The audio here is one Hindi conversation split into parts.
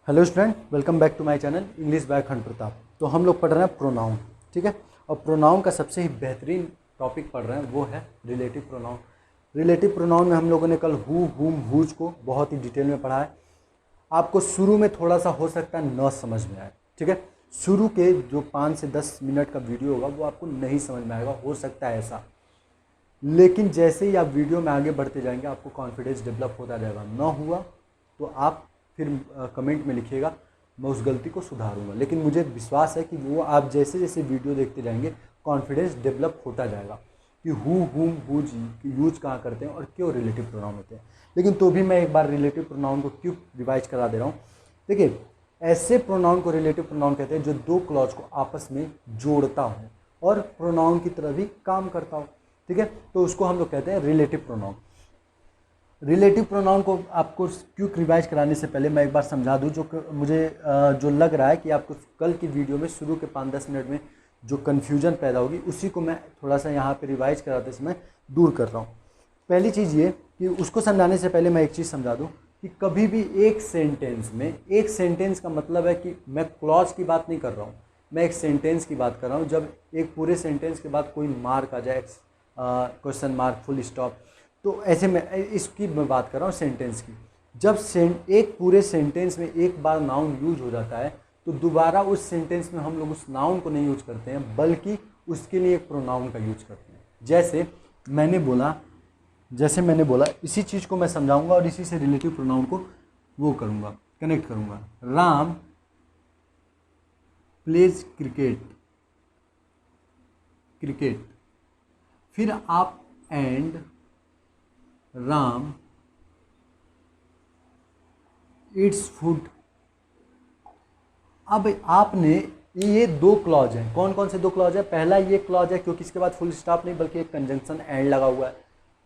Hello student, welcome back to my channel English by Khand Pratap. तो हम लोग पढ़ रहे हैं प्रोनाउन, ठीक है। और प्रोनाउन का सबसे ही बेहतरीन टॉपिक पढ़ रहे हैं वो है रिलेटिव प्रोनाउन। रिलेटिव प्रोनाउन में हम लोगों ने कल हु, हुम, हुज को बहुत ही डिटेल में पढ़ा है। आपको शुरू में थोड़ा सा हो सकता है न समझ में आए, ठीक है। शुरू के जो 5 से 10 मिनट का वीडियो होगा वो आपको नहीं समझ में आएगा, हो सकता है ऐसा। लेकिन जैसे ही आप वीडियो में आगे बढ़ते जाएंगे आपको कॉन्फिडेंस डेवलप होता जाएगा। ना हुआ तो आप फिर कमेंट में लिखिएगा, मैं उस गलती को सुधारूंगा। लेकिन मुझे विश्वास है कि वो आप जैसे जैसे वीडियो देखते जाएंगे कॉन्फिडेंस डेवलप होता जाएगा कि हु, हुम, हुज यूज कहाँ करते हैं और क्यों रिलेटिव प्रोनाउन होते हैं। लेकिन तो भी मैं एक बार रिलेटिव प्रोनाउन को क्यों रिवाइज करा दे रहा हूँ। देखिए, ऐसे प्रोनाउन को रिलेटिव प्रोनाउन कहते हैं जो दो क्लॉज को आपस में जोड़ता हो और प्रोनाउन की तरह भी काम करता हो, ठीक है। तो उसको हम लोग कहते हैं रिलेटिव प्रोनाउन। रिलेटिव प्रोनाउन को आपको क्विक रिवाइज कराने से पहले मैं एक बार समझा दूं मुझे जो लग रहा है कि आपको कल की वीडियो में शुरू के 5-10 मिनट में जो कन्फ्यूजन पैदा होगी उसी को मैं थोड़ा सा यहाँ पे रिवाइज कराते समय दूर कर रहा हूँ। पहली चीज़ ये कि उसको समझाने से पहले मैं एक चीज़ समझा दूँ कि कभी भी एक सेंटेंस में, एक सेंटेंस का मतलब है कि मैं क्लॉज की बात नहीं कर रहा हूँ, मैं एक सेंटेंस की बात कर रहा हूँ। जब एक पूरे सेंटेंस के बाद कोई मार्क आ जाए, क्वेश्चन मार्क, फुल स्टॉप, तो ऐसे में इसकी मैं बात कर रहा हूँ सेंटेंस की। जब एक पूरे सेंटेंस में एक बार नाउन यूज हो जाता है तो दोबारा उस सेंटेंस में हम लोग उस नाउन को नहीं यूज करते हैं बल्कि उसके लिए एक प्रोनाउन का यूज करते हैं। जैसे मैंने बोला इसी चीज़ को मैं समझाऊंगा और इसी से रिलेटिव प्रोनाउन को वो करूँगा, कनेक्ट करूँगा। राम प्लेज क्रिकेट, फिर आप एंड राम इट्स फूड। अब आपने ये दो क्लॉज हैं। कौन कौन से दो क्लॉज है? पहला ये क्लॉज है क्योंकि इसके बाद फुल स्टॉप नहीं बल्कि एक कंजंक्शन एंड लगा हुआ है,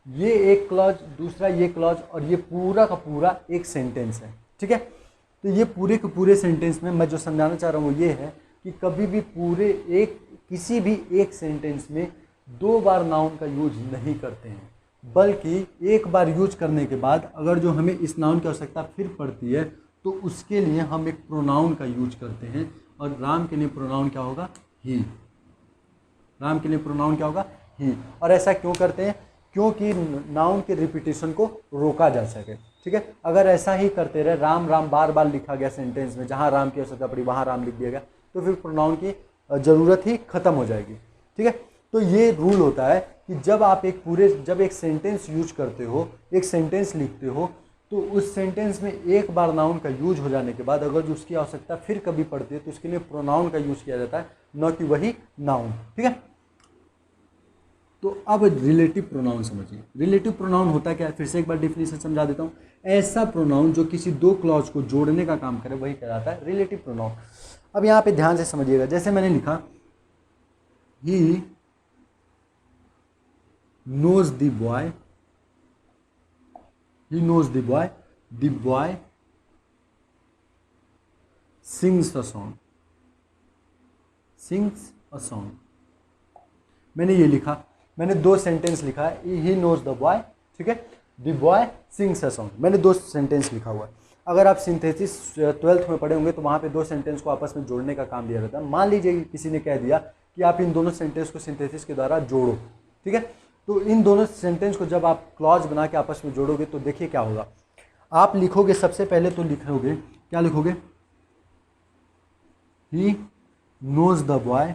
ये एक क्लॉज। दूसरा ये क्लॉज, और ये पूरा का पूरा एक सेंटेंस है, ठीक है। तो ये पूरे के पूरे सेंटेंस में मैं जो समझाना चाह रहा हूँ वो ये है कि कभी भी किसी भी एक सेंटेंस में दो बार नाउन का यूज नहीं करते हैं, बल्कि एक बार यूज करने के बाद अगर जो हमें इस नाउन की आवश्यकता फिर पड़ती है तो उसके लिए हम एक प्रोनाउन का यूज करते हैं। और राम के लिए प्रोनाउन क्या होगा? ही। राम के लिए प्रोनाउन क्या होगा? ही। और ऐसा क्यों करते हैं? क्योंकि नाउन के रिपीटेशन को रोका जा सके, ठीक है। अगर ऐसा ही करते रहे, राम राम बार बार लिखा गया सेंटेंस में, जहाँ राम की आवश्यकता पड़ी वहाँ राम लिख दिया गया, तो फिर प्रोनाउन की ज़रूरत ही खत्म हो जाएगी, ठीक है। तो ये रूल होता है कि जब एक सेंटेंस यूज करते हो, एक सेंटेंस लिखते हो, तो उस सेंटेंस में एक बार नाउन का यूज हो जाने के बाद अगर जो उसकी आवश्यकता फिर कभी पड़ती है तो उसके लिए प्रोनाउन का यूज किया जाता है, न कि वही नाउन, ठीक है। तो अब रिलेटिव प्रोनाउन समझिए। रिलेटिव प्रोनाउन होता क्या है? फिर से एक बार डेफिनेशन समझा देता हूँ। ऐसा प्रोनाउन जो किसी दो क्लॉज को जोड़ने का काम करे वही कहलाता है रिलेटिव प्रोनाउन। अब यहाँ पे ध्यान से समझिएगा, जैसे मैंने लिखा ही knows the boy, he knows the boy sings a song। मैंने ये लिखा, मैंने दो सेंटेंस लिखा है, he knows the boy, ठीक है, the boy sings a song। मैंने दो सेंटेंस लिखा हुआ है। अगर आप सिंथेसिस 12th में पढ़े होंगे तो वहाँ पे दो सेंटेंस को आपस में जोड़ने का काम दिया जाता है। मान लीजिए किसी ने कह दिया कि आप इन दोनों सेंटेंस को सिंथेसिस के द्वारा जोड़ो, ठीक है। तो इन दोनों सेंटेंस को जब आप क्लॉज बना के आपस में जोड़ोगे तो देखिए क्या होगा। आप लिखोगे, सबसे पहले तो लिखोगे, क्या लिखोगे? He knows the boy.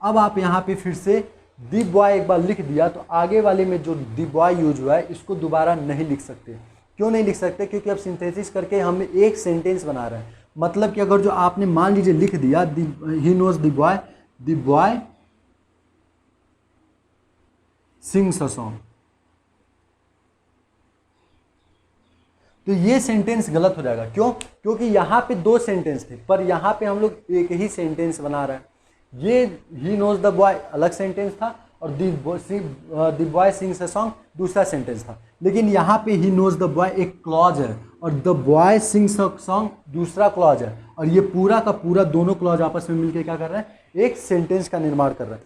अब आप यहाँ पे फिर से द बॉय एक बार लिख दिया तो आगे वाले में जो द बॉय यूज हुआ है इसको दोबारा नहीं लिख सकते। क्यों नहीं लिख सकते? क्योंकि अब सिंथेसिस करके हम एक सेंटेंस बना रहे हैं। मतलब कि अगर जो आपने मान लीजिए लिख दिया he knows the boy sings a song, तो ये सेंटेंस गलत हो जाएगा। क्यों? क्योंकि यहां पे दो सेंटेंस थे पर यहां पे हम लोग एक ही सेंटेंस बना रहे हैं। ये ही नोज द बॉय अलग सेंटेंस था और the boy sings a song दूसरा सेंटेंस था। लेकिन यहाँ पे ही नोज द बॉय एक क्लॉज है और the boy sings a song दूसरा क्लॉज है, और ये पूरा का पूरा दोनों क्लॉज आपस में मिलकर क्या कर रहे हैं? एक सेंटेंस का निर्माण कर रहे हैं।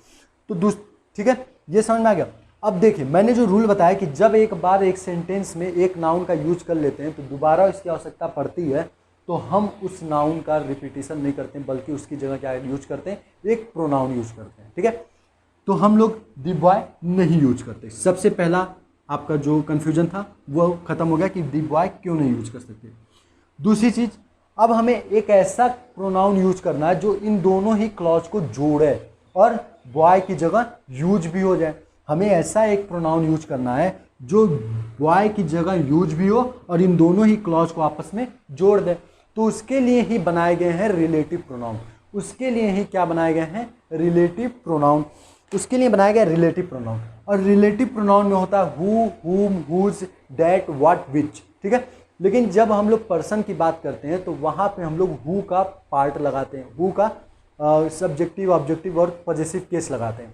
तो ठीक है, ये समझ में आ गया। अब देखिए मैंने जो रूल बताया कि जब एक बार एक सेंटेंस में एक नाउन का यूज कर लेते हैं तो दोबारा इसकी आवश्यकता पड़ती है तो हम उस नाउन का रिपीटिशन नहीं करते हैं, बल्कि उसकी जगह क्या यूज करते हैं, एक प्रोनाउन यूज करते हैं। ठीक है, तो हम लोग द बॉय नहीं यूज करते। सबसे पहला आपका जो कन्फ्यूजन था वो खत्म हो गया कि द बॉय क्यों नहीं यूज कर सकते। दूसरी चीज, अब हमें एक ऐसा प्रोनाउन यूज करना है जो इन दोनों ही क्लॉज को जोड़े और बॉय की जगह यूज भी हो जाए। हमें ऐसा एक प्रोनाउन यूज करना है जो बॉय की जगह यूज भी हो और इन दोनों ही क्लॉज को आपस में जोड़ दे। तो उसके लिए ही बनाए गए हैं रिलेटिव प्रोनाउन। उसके लिए ही क्या बनाए गए हैं, रिलेटिव प्रोनाउन। उसके लिए बनाया गया रिलेटिव प्रोनाउन। और रिलेटिव प्रोनाउन में होता है हु, हुम, हुज, दैट, व्हाट, विच। ठीक है, लेकिन जब हम लोग पर्सन की बात करते हैं तो वहाँ पे हम लोग हु का पार्ट लगाते हैं, हु का सब्जेक्टिव, ऑब्जेक्टिव और पॉजेसिव केस लगाते हैं।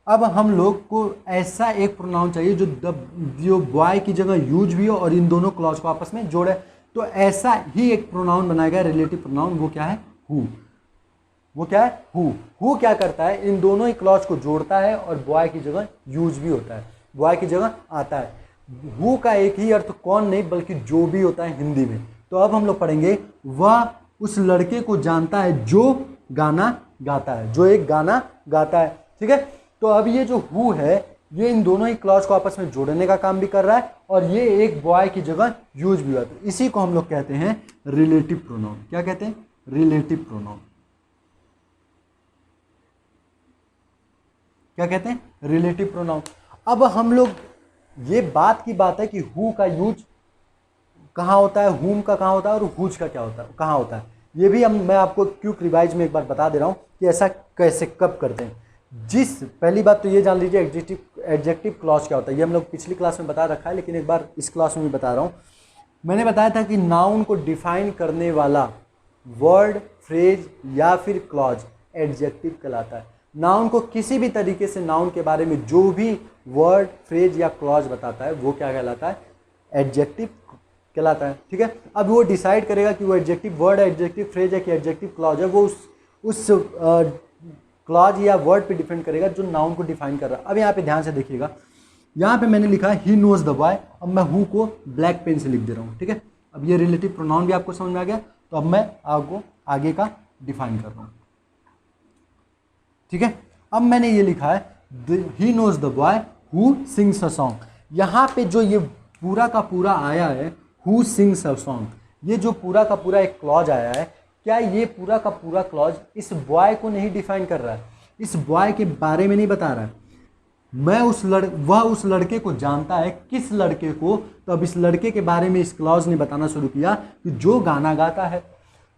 अब हम लोग को ऐसा एक प्रोनाउन चाहिए जो बॉय की जगह यूज भी हो और इन दोनों क्लॉज को आपस में जोड़े। तो ऐसा ही एक प्रोनाउन बनाया गया रिलेटिव प्रोनाउन, वो क्या है, हु। वो क्या है, हु। हु क्या करता है, इन दोनों ही क्लॉज को जोड़ता है और बॉय की जगह यूज भी होता है, बॉय की जगह आता है। हु का एक ही अर्थ कौन नहीं बल्कि जो भी होता है हिंदी में। तो अब हम लोग पढ़ेंगे वह उस लड़के को जानता है जो गाना गाता है, जो एक गाना गाता है। ठीक है, तो अब ये जो हु है ये इन दोनों ही क्लॉज को आपस में जोड़ने का काम भी कर रहा है और ये एक बॉय की जगह यूज भी हुआ है। तो इसी को हम लोग कहते हैं रिलेटिव प्रोनाउन। क्या कहते हैं, रिलेटिव प्रोनाउन। क्या कहते हैं, रिलेटिव प्रोनाउन। अब हम लोग, ये बात की बात है कि हु का यूज कहाँ होता है, हुम का कहाँ होता है और हुज का क्या होता है, कहाँ होता है। ये भी मैं आपको क्विक रिवाइज में एक बार बता दे रहा हूँ कि ऐसा कैसे कब करते हैं। पहली बात तो ये जान लीजिए एडजेक्टिव क्लॉज क्या होता है। ये हम लोग पिछली क्लास में बता रखा है, लेकिन एक बार इस क्लास में भी बता रहा हूँ। मैंने बताया था कि नाउन को डिफाइन करने वाला वर्ड, फ्रेज या फिर क्लॉज एडजेक्टिव कहलाता है। नाउन को किसी भी तरीके से नाउन के बारे में जो भी वर्ड, फ्रेज या क्लॉज बताता है वो क्या कहलाता है, एडजेक्टिव कहलाता है। ठीक है, अब वो डिसाइड करेगा कि वो एडजेक्टिव वर्ड है, एडजेक्टिव फ्रेज है कि एडजेक्टिव क्लॉज है। वो उस क्लॉज या वर्ड पे डिपेंड करेगा जो नाउन को डिफाइन कर रहा है। अब यहाँ पे ध्यान से देखिएगा, यहाँ पे मैंने लिखा है ही नोज द बॉय। अब मैं हु को ब्लैक पेन से लिख दे रहा हूँ। ठीक है, अब ये रिलेटिव प्रोनाउन भी आपको समझ में आ गया। तो अब मैं आपको आगे का डिफाइन कर रहा हूँ। ठीक है, अब मैंने ये लिखा है he knows the boy who sings a song. यहाँ पे जो ये पूरा का पूरा आया है हु सिंग्स अ सॉन्ग, ये जो पूरा का पूरा एक क्लॉज आया है, क्या ये पूरा का पूरा क्लॉज इस बॉय को नहीं डिफाइन कर रहा है, इस बॉय के बारे में नहीं बता रहा है। वह उस लड़के को जानता है, किस लड़के को, तो अब इस लड़के के बारे में इस क्लॉज ने बताना शुरू किया कि जो गाना गाता है।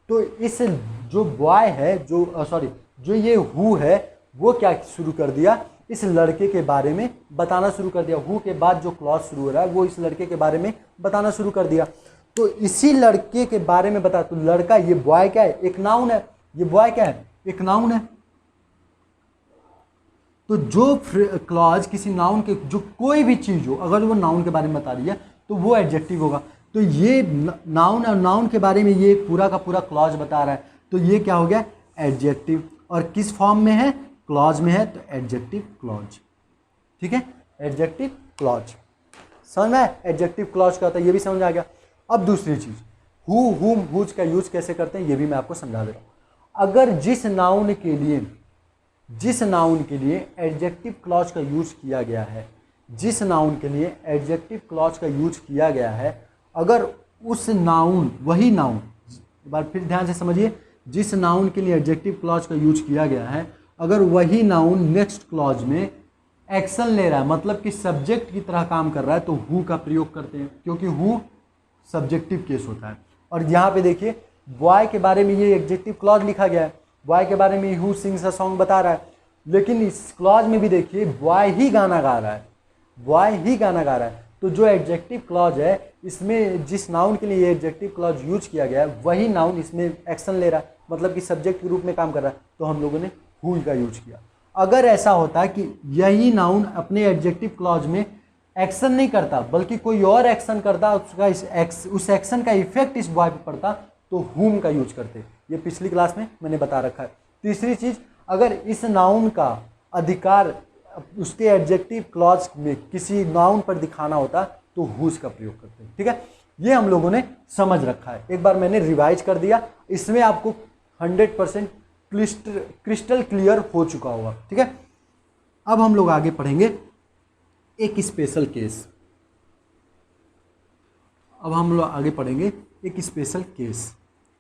तो इस जो बॉय है, जो ये हु है, वो क्या शुरू कर दिया, इस लड़के के बारे में बताना शुरू कर दिया। हु के बाद जो क्लॉज शुरू हो रहा है वो इस लड़के के बारे में बताना शुरू कर दिया। तो इसी लड़के के बारे में बता, तो लड़का, ये बॉय क्या है, एक नाउन है। ये बॉय क्या है, एक नाउन है। तो जो क्लॉज किसी नाउन के, जो कोई भी चीज हो, अगर वो नाउन के बारे में बता रही है तो वो एडजेक्टिव होगा। तो ये नाउन और नाउन के बारे में ये पूरा का पूरा क्लॉज बता रहा है, तो ये क्या हो गया, एडजेक्टिव। और किस फॉर्म में है, क्लॉज में है, तो एडजेक्टिव क्लॉज। ठीक है, एडजेक्टिव क्लॉज समझ में आया। एडजेक्टिव क्लॉज क्या होता है ये भी समझ आ गया। अब दूसरी चीज, हु, हुम, हुज का यूज कैसे करते हैं ये भी मैं आपको समझा दे रहा हूं। अगर जिस नाउन के लिए एडजेक्टिव क्लॉज का यूज किया गया है, जिस नाउन के लिए एडजेक्टिव क्लॉज का यूज किया गया है, अगर उस नाउन, वही नाउन, एक बार फिर ध्यान से समझिए, जिस नाउन के लिए एडजेक्टिव क्लॉज का यूज किया गया है, अगर वही नाउन नेक्स्ट क्लॉज में एक्शन ले रहा है, मतलब कि सब्जेक्ट की तरह काम कर रहा है, तो हु का प्रयोग करते हैं, क्योंकि हु सब्जेक्टिव केस होता है। और यहाँ पे देखिए बॉय के बारे में ये एडजेक्टिव क्लॉज लिखा गया है, बॉय के बारे में हु सिंग्स अ सॉन्ग बता रहा है, लेकिन इस क्लॉज में भी देखिए बॉय ही गाना गा रहा है, बॉय ही गाना गा रहा है। तो जो एडजेक्टिव क्लॉज है, इसमें जिस नाउन के लिए ये एडजेक्टिव क्लॉज यूज किया गया है, वही नाउन इसमें एक्शन ले रहा है, मतलब कि सब्जेक्ट के रूप में काम कर रहा है, तो हम लोगों ने हु का यूज किया। अगर ऐसा होता है कि यही नाउन अपने एडजेक्टिव क्लॉज में एक्शन नहीं करता बल्कि कोई और एक्शन करता, उस एक्शन का इफेक्ट इस बॉय पे पड़ता, तो हुम का यूज करते। ये पिछली क्लास में मैंने बता रखा है। तीसरी चीज, अगर इस नाउन का अधिकार उसके एडजेक्टिव क्लॉज में किसी नाउन पर दिखाना होता तो हुज का प्रयोग करते हैं। ठीक है, ये हम लोगों ने समझ रखा है। एक बार मैंने रिवाइज कर दिया, इसमें आपको 100% क्रिस्टल क्लियर हो चुका होगा। ठीक है, अब हम लोग आगे पढ़ेंगे एक स्पेशल केस। अब हम लोग आगे पढ़ेंगे एक स्पेशल केस,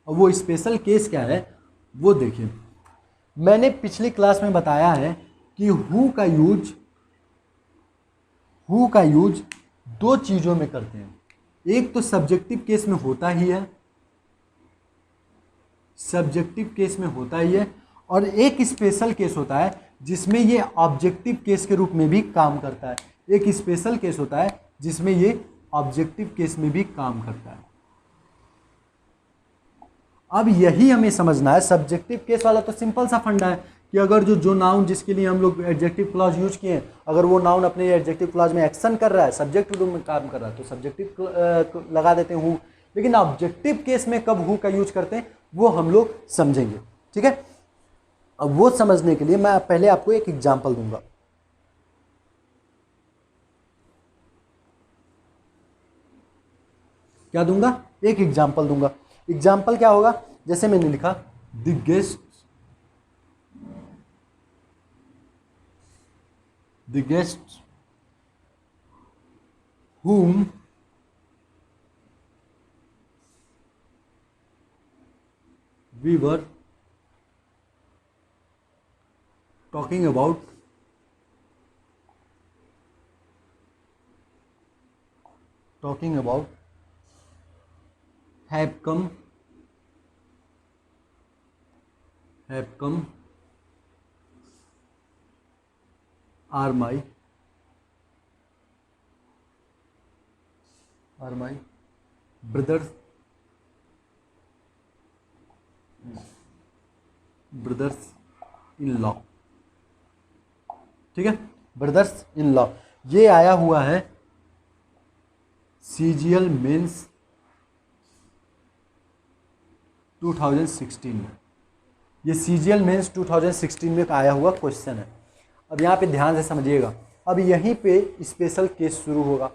और वो स्पेशल केस क्या है वो देखिए। मैंने पिछली क्लास में बताया है कि हु का यूज दो चीज़ों में करते हैं। एक तो सब्जेक्टिव केस में होता ही है, सब्जेक्टिव केस में होता ही है, और एक स्पेशल केस होता है जिसमें ये ऑब्जेक्टिव केस के रूप में भी काम करता है। एक स्पेशल केस होता है जिसमें ये ऑब्जेक्टिव केस में भी काम करता है। अब यही हमें समझना है। सब्जेक्टिव केस वाला तो सिंपल सा फंडा है कि अगर जो नाउन जिसके लिए हम लोग एडजेक्टिव क्लॉज यूज किए हैं, अगर वो नाउन अपने एडजेक्टिव क्लॉज में एक्शन कर रहा है, सब्जेक्ट के रूप में काम कर रहा है, तो सब्जेक्टिव लगा देते हैं हु। लेकिन ऑब्जेक्टिव केस में कब हु का यूज करते हैं वो हम लोग समझेंगे। ठीक है, अब वो समझने के लिए मैं पहले आपको एक एग्जाम्पल दूंगा। क्या दूंगा? एक एग्जाम्पल दूंगा। एग्जाम्पल क्या होगा? जैसे मैंने लिखा the guest whom we were talking about have come are my brothers in law. ठीक है, ब्रदर्स इन लॉ ये आया हुआ है CGL मेंस 2016 में। ये CGL मेंस 2016 में आया हुआ क्वेश्चन है। अब यहाँ पे ध्यान से समझिएगा। अब यहीं पे स्पेशल केस शुरू होगा।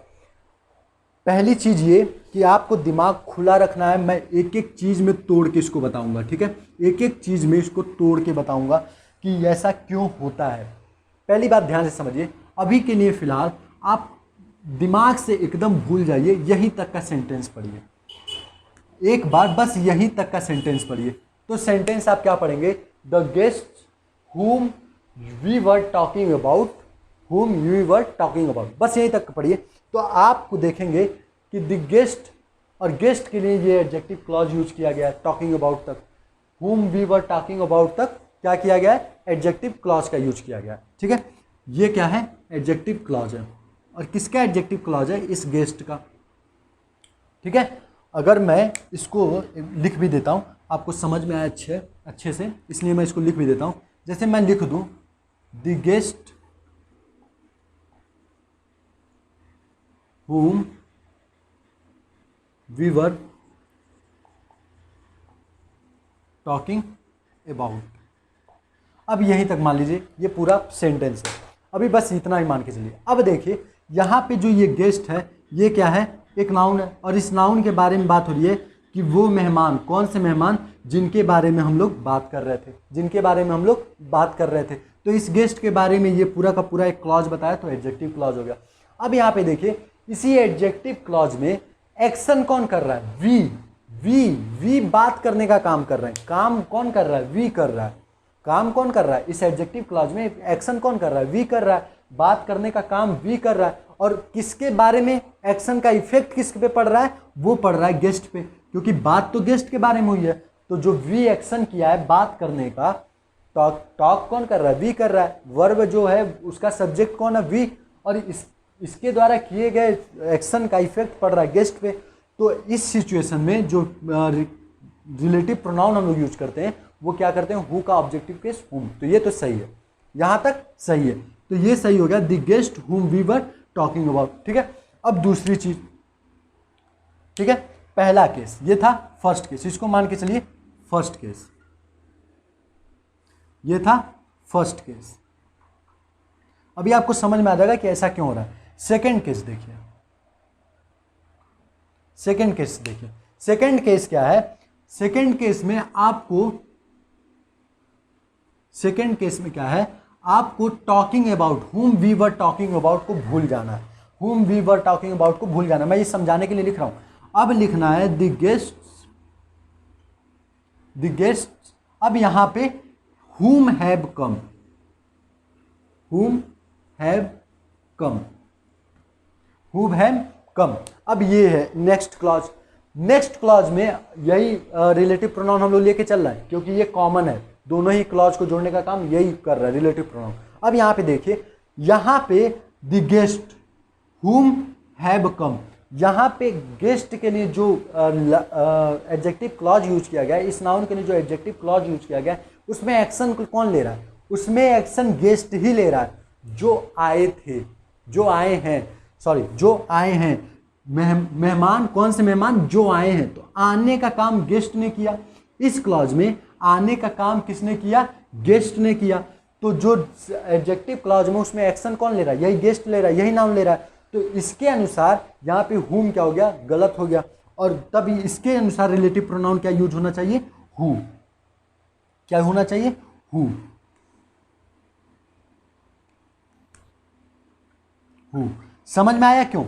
पहली चीज़ ये कि आपको दिमाग खुला रखना है। मैं एक एक चीज़ में तोड़ के इसको बताऊंगा। ठीक है, एक एक चीज़ में इसको तोड़ के बताऊंगा कि ऐसा क्यों होता है। पहली बात ध्यान से समझिए। अभी के लिए फ़िलहाल आप दिमाग से एकदम भूल जाइए, यहीं तक का सेंटेंस पढ़िए। एक बार बस यहीं तक का सेंटेंस पढ़िए। तो सेंटेंस आप क्या पढ़ेंगे? The guest whom we were talking about, बस यहीं तक पढ़िए। तो आपको देखेंगे कि द गेस्ट, और गेस्ट के लिए ये एडजेक्टिव क्लॉज यूज किया गया है टॉकिंग अबाउट तक। whom we were talking about तक क्या किया गया है? एडजेक्टिव क्लॉज का यूज किया गया है। ठीक है, ये क्या है? एडजेक्टिव क्लॉज है। और किसका एडजेक्टिव क्लॉज है? इस गेस्ट का। ठीक है, अगर मैं इसको लिख भी देता हूँ, आपको समझ में आए अच्छे से, इसलिए मैं इसको लिख भी देता हूँ। जैसे मैं लिख दूँ the guest whom we were talking about। अब यहीं तक मान लीजिए ये पूरा सेंटेंस है। अभी बस इतना ही मान के चलिए। अब देखिए यहाँ पे जो ये गेस्ट है ये क्या है? एक नाउन है, और इस नाउन के बारे में बात हो रही है कि वो मेहमान, कौन से मेहमान? जिनके बारे में हम लोग बात कर रहे थे, तो इस गेस्ट के बारे में ये पूरा का पूरा एक क्लॉज बताया, तो एडजेक्टिव क्लॉज हो गया। अब यहाँ पे देखिए इसी एडजेक्टिव क्लॉज में एक्शन कौन कर रहा है? वी बात करने का काम कर रहे हैं। काम कौन कर रहा है? वी कर रहा है। काम कौन कर रहा है? इस एडजेक्टिव क्लॉज में एक्शन कौन कर रहा है? वी कर रहा है। बात करने का काम वी कर रहा है। और किसके बारे में एक्शन का इफेक्ट किस पे पड़ रहा है? वो पड़ रहा है गेस्ट पे, क्योंकि बात तो गेस्ट के बारे में हुई है। तो जो वी एक्शन किया है बात करने का, टॉक कौन कर रहा है? वी कर रहा है। वर्ब जो है उसका सब्जेक्ट कौन है? वी। और इसके द्वारा किए गए एक्शन का इफेक्ट पड़ रहा है गेस्ट पे। तो इस सिचुएशन में जो रिलेटिव प्रोनाउन हम लोग यूज करते हैं वो क्या करते हैं? हु का ऑब्जेक्टिव केस हुम। तो ये तो सही है, यहाँ तक सही है। तो ये सही हो गया, the guest whom we were talking about. ठीक है, अब दूसरी चीज। ठीक है, पहला केस ये था फर्स्ट केस, इसको मान के चलिए फर्स्ट केस। ये था फर्स्ट केस। अभी आपको समझ में आ जाएगा कि ऐसा क्यों हो रहा है। सेकंड केस देखिए, सेकंड केस देखिए, सेकंड केस क्या है, सेकंड केस में आपको, सेकंड केस में क्या है, आपको talking about, whom we were talking about को भूल जाना है, हुम वी वर टॉकिंग अबाउट को भूल जाना है। मैं ये समझाने के लिए लिख रहा हूं। अब लिखना है द गेस्ट, द गेस्ट, अब यहां पे हुम हैव कम, हुम हैव कम, हुम हैव कम। अब ये है नेक्स्ट क्लॉज, नेक्स्ट क्लॉज में यही रिलेटिव प्रोनाउन हम लोग लेके चल रहे हैं, क्योंकि ये कॉमन है, दोनों ही क्लॉज को जोड़ने का काम यही कर रहा है, रिलेटिव प्रोनाउन। अब यहां पे देखिए, यहां पे द गेस्ट हुम हैव कम, यहां पे गेस्ट के लिए जो एडजेक्टिव क्लॉज यूज किया गया है, इस नाउन के लिए जो एडजेक्टिव क्लॉज यूज किया गया है, उसमें एक्शन कौन ले रहा है, उसमें एक्शन गेस्ट ही ले रहा है, जो आए थे, जो आए हैं, सॉरी जो आए हैं, मेहमान, कौन से मेहमान, जो आए हैं। तो आने का काम गेस्ट ने किया, इस क्लॉज में आने का काम किसने किया, गेस्ट ने किया। तो जो एडजेक्टिव क्लॉज में उसमें एक्शन कौन ले रहा है, यही गेस्ट ले रहा है, यही नाउन ले रहा है। तो इसके अनुसार यहाँ पे हुम क्या हो गया, गलत हो गया, और तब इसके अनुसार रिलेटिव प्रोनाउन क्या यूज होना चाहिए, हु, क्या होना चाहिए, हु, हु। समझ में आया क्यों,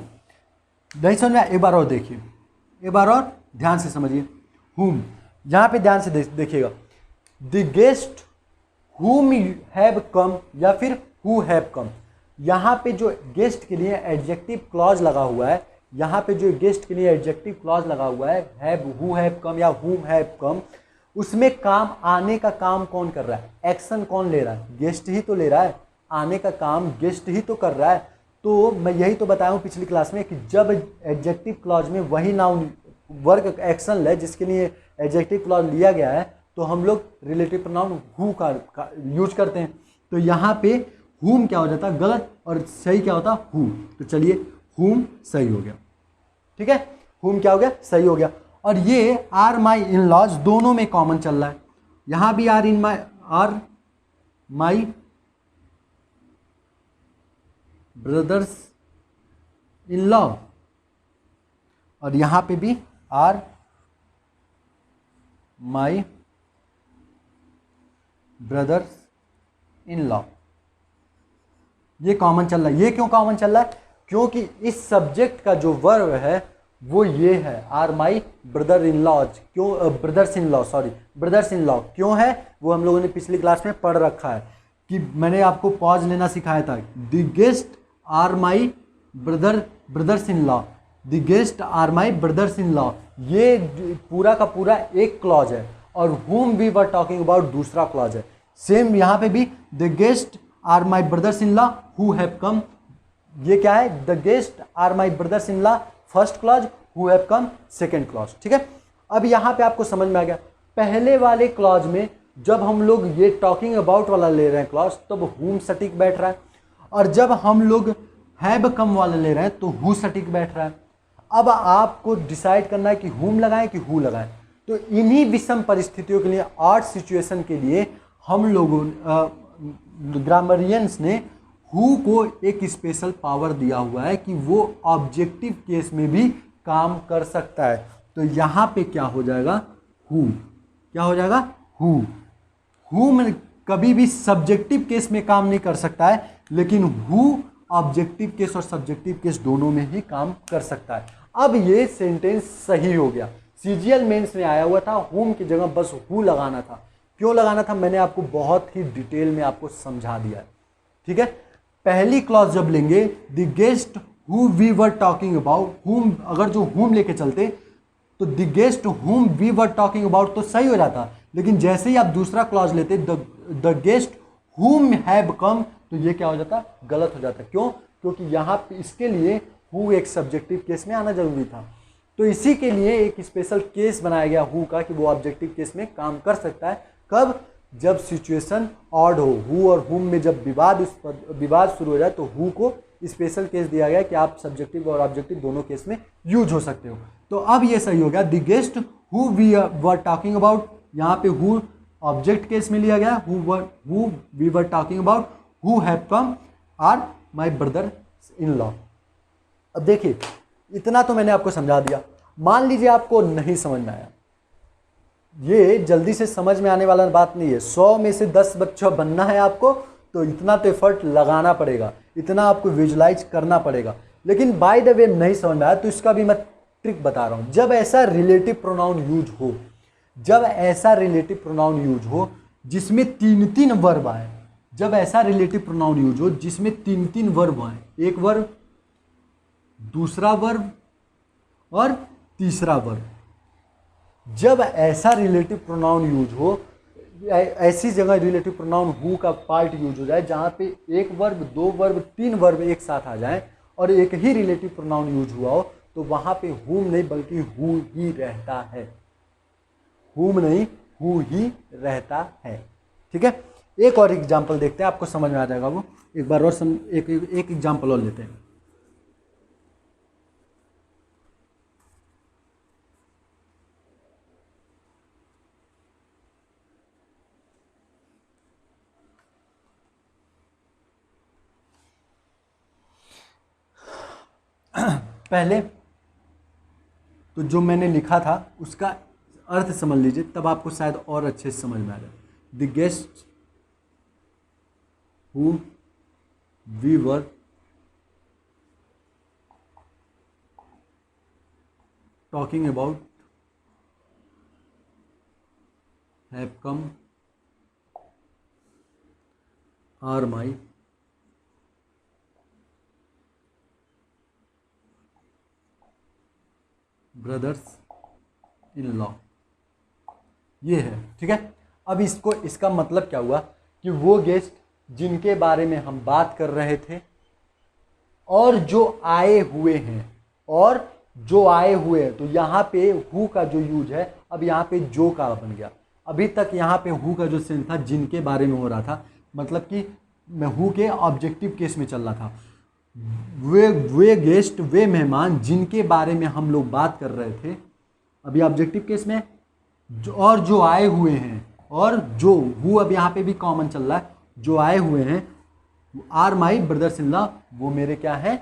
नहीं समझ में आया, एक बार और देखिए, एक बार और ध्यान से समझिए। हुम, यहां पे ध्यान से देखिएगा, द गेस्ट हुम हैव कम या फिर हु हैव कम, यहां पे जो गेस्ट के लिए एडजेक्टिव क्लॉज लगा हुआ है, यहां पे जो गेस्ट के लिए एडजेक्टिव क्लॉज लगा हुआ है, हैव, हु हैव कम या हुम हैव कम, उसमें काम, आने का काम कौन कर रहा है, एक्शन कौन ले रहा है, गेस्ट ही तो ले रहा है, आने का काम गेस्ट ही तो कर रहा है। तो मैं यही तो बताया हूँ पिछली क्लास में कि जब एडजेक्टिव क्लॉज में वही नाउन वर्क एक्शन ले जिसके लिए एडजेक्टिव क्लॉज लिया गया है, तो हम लोग रिलेटिव प्रोनाउन हु का यूज करते हैं। तो यहाँ पे हुम क्या हो जाता है, गलत, और सही क्या होता, हु। तो चलिए हुम सही हो गया, ठीक है, हुम क्या हो गया, सही हो गया। और ये आर माई इन लॉज दोनों में कॉमन चल रहा है, यहाँ भी are my brothers in law, और यहां पे भी are my brothers in law, ये कॉमन चल रहा है। ये क्यों कॉमन चल रहा है, क्योंकि इस सब्जेक्ट का जो वर्ब है वो ये है, are my brother in laws, क्यों, brothers in law, sorry brothers in law क्यों है, वो हम लोगों ने पिछली क्लास में पढ़ रखा है, कि मैंने आपको पॉज लेना सिखाया था। The guest are my brothers in law, the guest are my brothers in law, ये पूरा का पूरा एक क्लॉज है, और whom we were talking about दूसरा क्लॉज है। सेम यहाँ पे भी the guest are my brothers in law who have come, ये क्या है, the guest are my brothers in law first clause, who have come second clause, ठीक है। अब यहाँ पे आपको समझ में आ गया, पहले वाले क्लॉज में जब हम लोग ये टॉकिंग अबाउट वाला ले रहे हैं क्लॉज, तब हुम सटीक बैठ रहा है, और जब हम लोग हैव कम वाला ले रहे हैं तो हु सटीक बैठ रहा है। अब आपको डिसाइड करना है कि हुम लगाएं कि हु लगाएं। तो इन्हीं विषम परिस्थितियों के लिए, ऑड सिचुएशन के लिए, हम लोगों ग्रामरियंस ने हु को एक स्पेशल पावर दिया हुआ है कि वो ऑब्जेक्टिव केस में भी काम कर सकता है। तो यहाँ पे क्या हो जाएगा, हु, क्या हो जाएगा, हु। हु में कभी भी सब्जेक्टिव केस में काम नहीं कर सकता है, लेकिन हु ऑब्जेक्टिव केस और सब्जेक्टिव केस दोनों में ही काम कर सकता है। अब ये सेंटेंस सही हो गया, सीजीएल मेंस में आया हुआ था, हुम की जगह बस हु लगाना था। क्यों लगाना था, मैंने आपको बहुत ही डिटेल में आपको समझा दिया है, ठीक है। पहली क्लॉज जब लेंगे, the guest who we were talking about, whom, अगर जो हुम लेके चलते तो the guest whom we were talking about तो सही हो जाता, लेकिन जैसे ही आप दूसरा क्लॉज लेते द गेस्ट हुम हैव कम, तो ये क्या हो जाता, गलत हो जाता। क्यों, क्योंकि यहाँ पे इसके लिए हु एक सब्जेक्टिव केस में आना जरूरी था। तो इसी के लिए एक स्पेशल केस बनाया गया हु का, कि वो ऑब्जेक्टिव केस में काम कर सकता है। कब, जब सिचुएशन ऑड हो, हु और हुम में जब विवाद शुरू हो जाए, तो हु को स्पेशल केस दिया गया कि आप सब्जेक्टिव और ऑब्जेक्टिव दोनों केस में यूज हो सकते हो। तो अब ये सही हो गया, the guest who we were talking about, यहाँ पे हु ऑब्जेक्ट केस में लिया गया, who we were talking about who have come, are my brother in law. अब देखिए इतना तो मैंने आपको समझा दिया। मान लीजिए आपको नहीं समझ में आया, ये जल्दी से समझ में आने वाला बात नहीं है। 100 में से 10 बच्चा बनना है आपको, तो इतना तो एफर्ट लगाना पड़ेगा, इतना आपको विजुलाइज करना पड़ेगा। लेकिन बाय द वे नहीं समझ में आया तो इसका भी मैं ट्रिक बता रहा हूं। जब ऐसा रिलेटिव प्रोनाउन यूज हो, जब ऐसा रिलेटिव प्रोनाउन यूज हो जिसमें 3-3 वर्ब आए, जब ऐसा रिलेटिव प्रोनाउन यूज हो जिसमें 3-3 वर्ब आए, एक वर्ब, दूसरा वर्ब और तीसरा वर्ब, जब ऐसा रिलेटिव प्रोनाउन यूज हो, ऐसी जगह रिलेटिव प्रोनाउन हु का पार्ट यूज हो जाए जहां पे एक वर्ब, दो वर्ब, 3 वर्ब एक साथ आ जाए और एक ही रिलेटिव प्रोनाउन यूज हुआ हो, तो वहां पे हुम नहीं बल्कि हु ही रहता है। हुम नहीं, हु ही रहता है। ठीक है, एक और एग्जाम्पल देखते हैं, आपको समझ में आ जाएगा वो। एक बार और एक एग्जाम्पल और लेते हैं। पहले तो जो मैंने लिखा था उसका अर्थ समझ लीजिए, तब आपको शायद और अच्छे से समझ में आ जाए। The guest who we were talking about have come are my brothers in law. ये है। ठीक है, अब इसका मतलब क्या हुआ कि वो गेस्ट जिनके बारे में हम बात कर रहे थे और जो आए हुए हैं, और जो आए हुए हैं, तो यहाँ पे हु का जो यूज है अब यहाँ पे जो का बन गया। अभी तक यहाँ पे हु का जो सेंस था जिनके बारे में हो रहा था, मतलब कि मैं हु के ऑब्जेक्टिव केस में चल रहा था। वे गेस्ट, वे मेहमान जिनके बारे में हम लोग बात कर रहे थे अभी ऑब्जेक्टिव केस में, और जो आए हुए हैं, और जो हु अब यहाँ पे भी कॉमन चल रहा है, जो आए हुए हैं are my brothers in law, वो मेरे क्या है,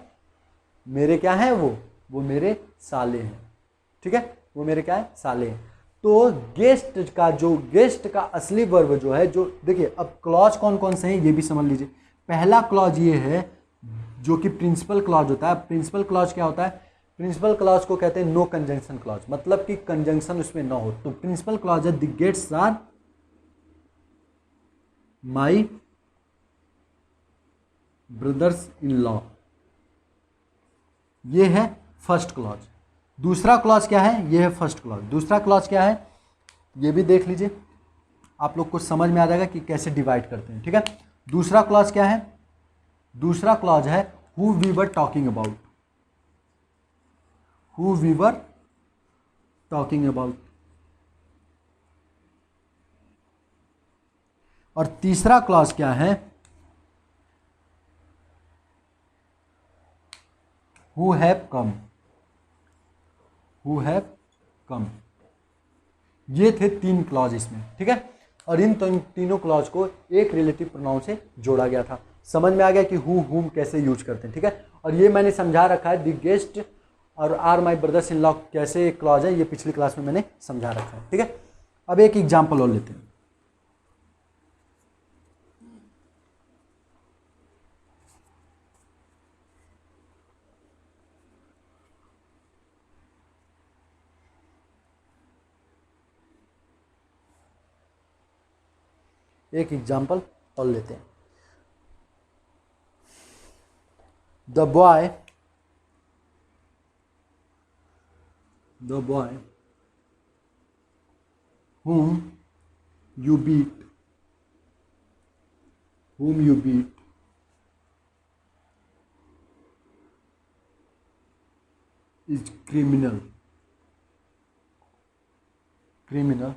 मेरे क्या है, वो मेरे साले हैं। ठीक है, वो मेरे क्या है, साले हैं। तो गेस्ट का असली वर्ब जो है, जो देखिए अब क्लॉज कौन कौन से हैं ये भी समझ लीजिए। पहला क्लॉज ये है जो कि प्रिंसिपल क्लॉज होता है। प्रिंसिपल क्लॉज क्या होता है, प्रिंसिपल क्लॉज को कहते हैं नो कंजंक्शन क्लॉज, मतलब कि कंजंक्शन उसमें ना हो। तो प्रिंसिपल क्लॉज है the guests are my brothers in law, ये है फर्स्ट क्लॉज। दूसरा क्लॉज क्या है, ये है फर्स्ट क्लॉज। दूसरा क्लॉज क्या है ये भी देख लीजिए, आप लोग को समझ में आ जाएगा कि कैसे डिवाइड करते हैं। ठीक है, दूसरा क्लॉज क्या है, दूसरा क्लॉज है who we were talking about, who we were talking about. और तीसरा क्लॉज क्या है, who have come, who have come. ये थे 3 क्लॉज इसमें। ठीक है, और इन तीनों क्लॉज को एक रिलेटिव प्रोनाउन से जोड़ा गया था। समझ में आ गया कि हु हुम कैसे यूज करते हैं। ठीक है, और ये मैंने समझा रखा है द गेस्ट और are my brothers in law कैसे क्लॉज है, ये पिछली क्लास में मैंने समझा रखा है। ठीक है, अब एक एग्जाम्पल और लेते हैं। एक एग्जाम्पल और लेते हैं। The boy whom you beat, whom you beat is criminal, criminal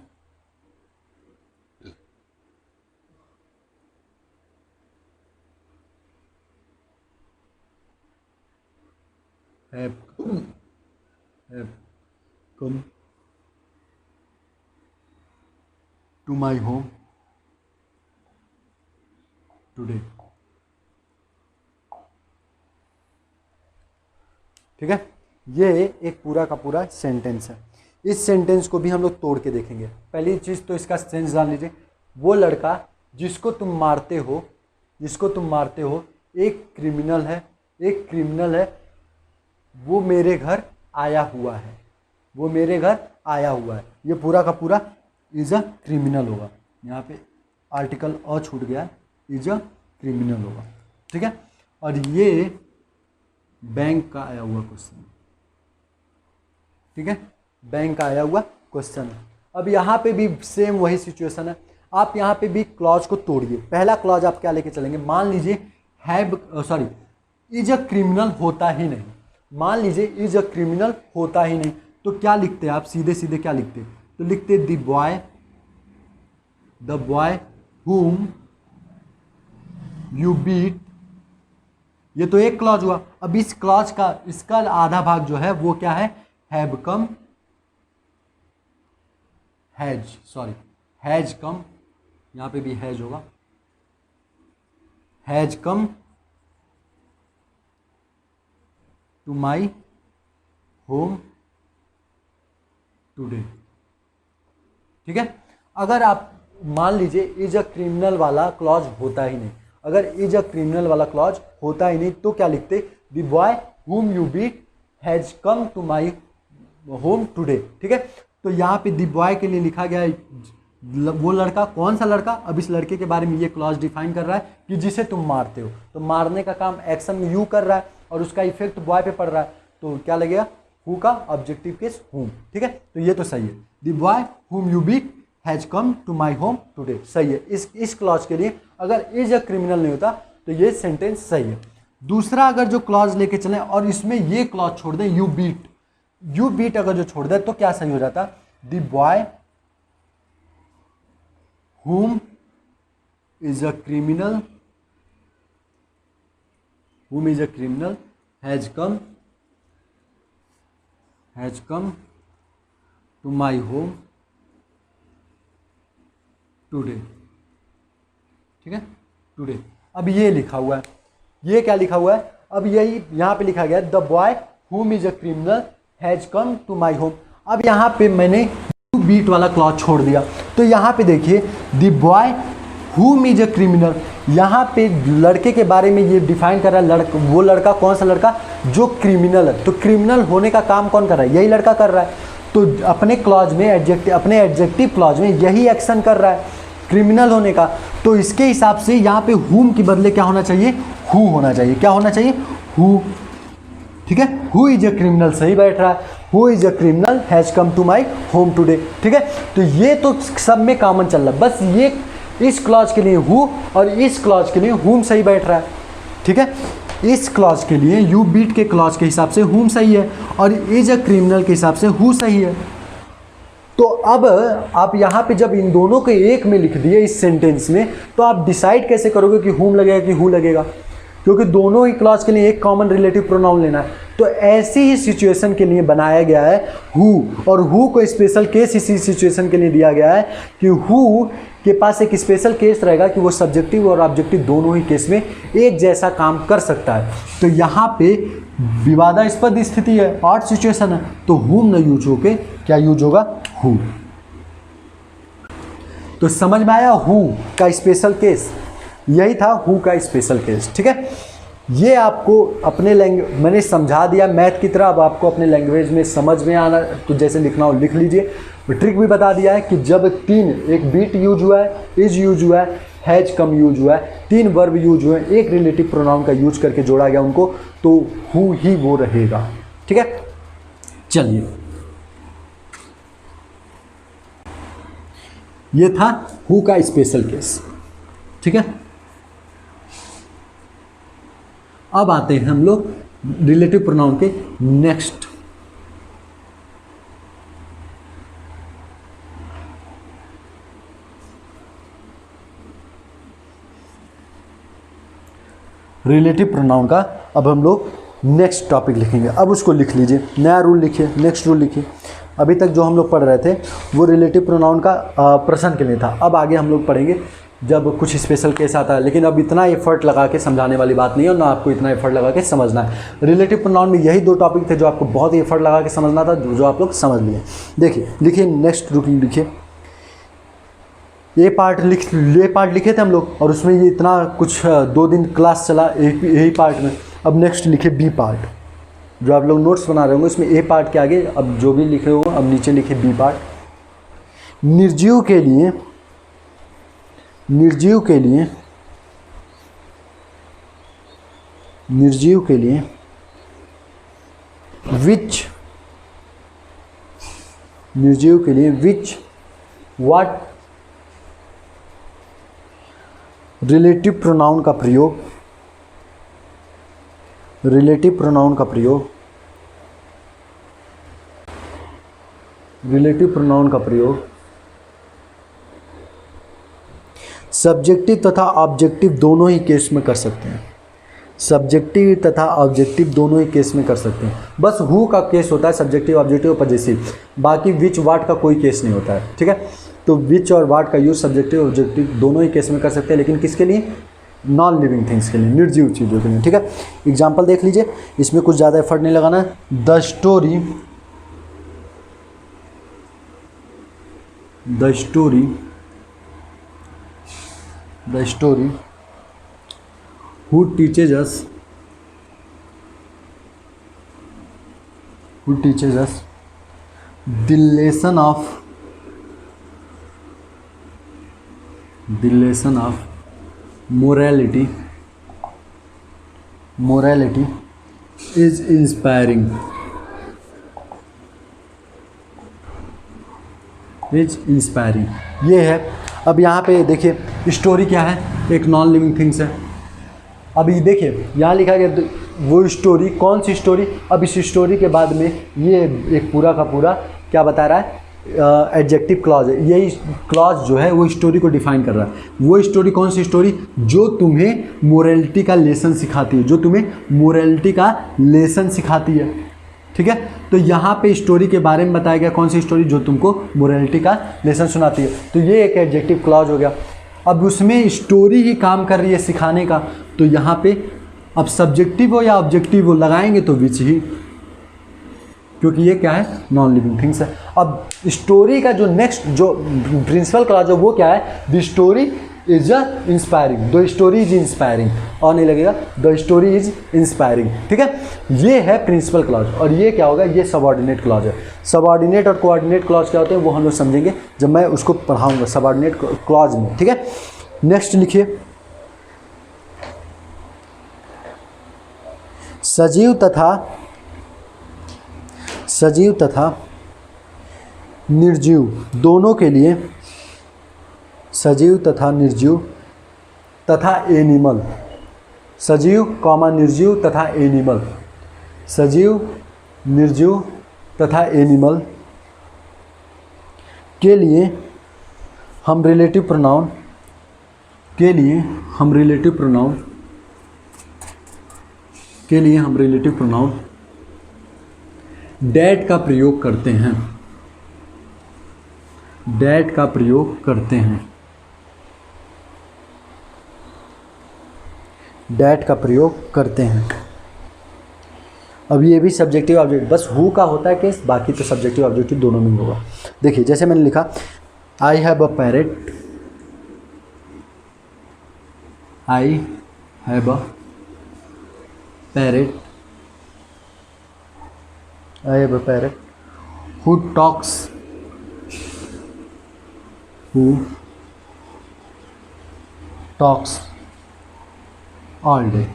have come to my home today. ठीक है, ये एक पूरा का पूरा सेंटेंस है। इस सेंटेंस को भी हम लोग तोड़ के देखेंगे। पहली चीज़ तो इसका सेंस जान लीजिए। वो लड़का जिसको तुम मारते हो एक क्रिमिनल है, वो मेरे घर आया हुआ है, ये पूरा का पूरा इज अ क्रिमिनल होगा। यहाँ पे आर्टिकल अ छूट गया, इज अ क्रिमिनल होगा। ठीक है, और ये बैंक का आया हुआ क्वेश्चन, ठीक है, बैंक का आया हुआ क्वेश्चन है। अब यहाँ पे भी सेम वही सिचुएशन है। आप यहाँ पे भी क्लॉज को तोड़िए। पहला क्लॉज आप क्या लेके चलेंगे, मान लीजिए इज अ क्रिमिनल होता ही नहीं, मान लीजिए इज अ क्रिमिनल होता ही नहीं, तो क्या लिखते हैं आप, सीधे सीधे क्या लिखते, तो लिखते the boy whom you beat। ये तो एक क्लॉज हुआ। अब इस क्लॉज का इसका आधा भाग जो है वो क्या है, हैज कम, यहां पे भी हैज होगा, has come to my home today. ठीक है, अगर आप मान लीजिए इज अ क्रिमिनल वाला क्लॉज होता ही नहीं, अगर इज अ क्रिमिनल वाला क्लॉज होता ही नहीं तो क्या लिखते, the boy whom you beat has come to my home today। ठीक है, तो यहाँ पे द बॉय के लिए लिखा गया है वो लड़का, कौन सा लड़का, अब इस लड़के के बारे में ये क्लॉज डिफाइन कर रहा है कि जिसे तुम मारते हो, तो मारने का काम एक्शन में यू कर रहा है और उसका इफेक्ट बॉय पे पड़ रहा है, तो क्या लगेगा, हु का ऑब्जेक्टिव केस whom। ठीक है, तो ये तो सही है, the boy whom you beat has come to my home today, सही है। इस क्लॉज के लिए अगर इज अ क्रिमिनल नहीं होता तो ये सेंटेंस सही है। दूसरा, अगर जो क्लॉज लेके चलें और इसमें ये क्लॉज छोड़ दें, यू बीट अगर जो छोड़ दें तो क्या सही हो जाता, the boy whom is a criminal has come to my home today। ठीक है, टुडे। अब ये लिखा हुआ है, ये क्या लिखा हुआ है, अब यही यहाँ पे लिखा गया the boy whom is a criminal has come to my home। अब यहाँ पे मैंने यू बीट वाला क्लॉज छोड़ दिया, तो यहाँ पे देखिए the boy whom is a criminal, यहाँ पे लड़के के बारे में ये डिफाइन कर रहा है, वो लड़का कौन सा लड़का, जो क्रिमिनल है। तो क्रिमिनल होने का काम कौन कर रहा है, यही लड़का कर रहा है, तो अपने क्लॉज में अपने एडजेक्टिव क्लॉज में यही एक्शन कर रहा है क्रिमिनल होने का। तो इसके हिसाब से यहाँ पे whom के बदले क्या होना चाहिए, who होना चाहिए। क्या होना चाहिए, who। ठीक है, who is a criminal सही बैठ रहा है, who is a criminal has come to my home today। ठीक है, तो ये तो सब में कॉमन चल रहा है, बस ये इस क्लॉज के लिए who और इस क्लॉज के लिए whom सही बैठ रहा है। ठीक है, इस क्लॉज के लिए यू बीट के क्लॉज के हिसाब से whom सही है और इज अ क्रिमिनल के हिसाब से who सही है। तो अब आप यहाँ पे जब इन दोनों के एक में लिख दिए इस सेंटेंस में, तो आप डिसाइड कैसे करोगे कि whom लगेगा कि who लगेगा, क्योंकि दोनों ही क्लॉज के लिए एक कॉमन रिलेटिव प्रोनाउन लेना है। तो ऐसी ही सिचुएशन के लिए बनाया गया है who, और who को स्पेशल केस इसी सिचुएशन के लिए दिया गया है कि who के पास एक स्पेशल केस रहेगा कि वो सब्जेक्टिव और ऑब्जेक्टिव दोनों ही केस में एक जैसा काम कर सकता है। तो यहाँ पे विवादास्पद स्थिति है, ऑड सिचुएशन है, तो whom न यूज होके क्या यूज होगा, who। तो समझ में आया who का स्पेशल केस, यही था who का स्पेशल केस। ठीक है, ये आपको अपने लैंग्वेज मैंने समझा दिया मैथ की तरह, अब आपको अपने लैंग्वेज में समझ में आना, तो जैसे लिखना हो लिख लीजिए। ट्रिक भी बता दिया है कि जब एक बीट यूज हुआ है, इज यूज हुआ है, हैज कम यूज हुआ है, 3 वर्ब यूज हुए हैं, एक रिलेटिव प्रोनाउन का यूज करके जोड़ा गया उनको, तो हु ही वो रहेगा। ठीक है, चलिए, ये था हु का स्पेशल केस। ठीक है, अब आते हैं हम लोग रिलेटिव प्रोनाउन के नेक्स्ट। रिलेटिव प्रोनाउन का अब हम लोग नेक्स्ट टॉपिक लिखेंगे। अब उसको लिख लीजिए, नया रूल लिखिए, नेक्स्ट रूल लिखिए। अभी तक जो हम लोग पढ़ रहे थे वो रिलेटिव प्रोनाउन का प्रश्न के लिए था। अब आगे हम लोग पढ़ेंगे जब कुछ स्पेशल केस आता है, लेकिन अब इतना एफर्ट लगा के समझाने वाली बात नहीं है और ना आपको इतना एफर्ट लगा के समझना है। रिलेटिव प्रोनाउन में यही 2 टॉपिक थे जो आपको बहुत ही एफर्ट लगा के समझना था, जो आप लोग समझ लिए। देखिए लिखिए, नेक्स्ट लिखिए, ये पार्ट लिखे थे हम लोग और उसमें ये इतना कुछ 2 दिन क्लास चला यही पार्ट में। अब नेक्स्ट लिखे बी पार्ट, जो आप लोग नोट्स बना रहे होंगे उसमें ए पार्ट के आगे अब जो भी लिखे हो अब नीचे लिखे बी पार्ट। निर्जीव के लिए विच व्हाट रिलेटिव प्रोनाउन का प्रयोग सब्जेक्टिव तथा ऑब्जेक्टिव दोनों ही केस में कर सकते हैं। सब्जेक्टिव तथा ऑब्जेक्टिव दोनों ही केस में कर सकते हैं। बस हु का केस होता है सब्जेक्टिव, ऑब्जेक्टिव, पजेसिव, बाकी विच वाट का कोई केस नहीं होता है। ठीक है, तो विच और वाट का यूज सब्जेक्टिव ऑब्जेक्टिव दोनों ही केस में कर सकते हैं, लेकिन किसके लिए? नॉन लिविंग थिंग्स के लिए, निर्जीव चीज़ों के लिए। ठीक है, एग्जाम्पल देख लीजिए, इसमें कुछ ज़्यादा एफर्ट नहीं लगाना है। The story who teaches us the lesson of morality is inspiring। ये है। अब यहाँ पे देखिए स्टोरी क्या है, एक नॉन लिविंग थिंग्स है। अब ये देखिए यहाँ लिखा गया वो स्टोरी, कौन सी स्टोरी? अब इस स्टोरी के बाद में ये एक पूरा का पूरा क्या बता रहा है? एडजेक्टिव क्लॉज है। यही क्लॉज जो है वो स्टोरी को डिफाइन कर रहा है। वो स्टोरी कौन सी स्टोरी? जो तुम्हें मोरालिटी का लेसन सिखाती है, ठीक है। तो यहाँ पे स्टोरी के बारे में बताया गया, कौन सी स्टोरी? जो तुमको मोरालिटी का लेसन सुनाती है। तो ये एक एडजेक्टिव क्लॉज हो गया। अब उसमें स्टोरी ही काम कर रही है सिखाने का, तो यहाँ पे अब सब्जेक्टिव हो या ऑब्जेक्टिव हो लगाएंगे तो विच ही, क्योंकि ये क्या है? नॉन लिविंग थिंग्स है। अब स्टोरी का जो नेक्स्ट जो प्रिंसिपल क्लॉज है वो क्या है? The story is inspiring, the story is inspiring, और नहीं लगेगा, द स्टोरी इज इंस्पायरिंग। ठीक है, ये है प्रिंसिपल क्लॉज। और ये क्या होगा? ये सबऑर्डिनेट क्लॉज है। सबऑर्डिनेट और कोऑर्डिनेट क्लॉज क्या होते हैं वो हम लोग समझेंगे जब मैं उसको पढ़ाऊंगा सबऑर्डिनेट क्लॉज में। ठीक है, नेक्स्ट लिखिए, सजीव तथा निर्जीव दोनों के लिए, सजीव तथा निर्जीव तथा एनिमल, सजीव कॉमा निर्जीव तथा एनिमल, सजीव निर्जीव तथा एनिमल के लिए हम रिलेटिव प्रोनाउन डैट का प्रयोग करते हैं। अब ये भी सब्जेक्टिव ऑब्जेक्टिव, बस हु का होता है केस, बाकी तो सब्जेक्टिव ऑब्जेक्टिव दोनों में होगा। देखिए जैसे मैंने लिखा, I have a parrot, who talks all day।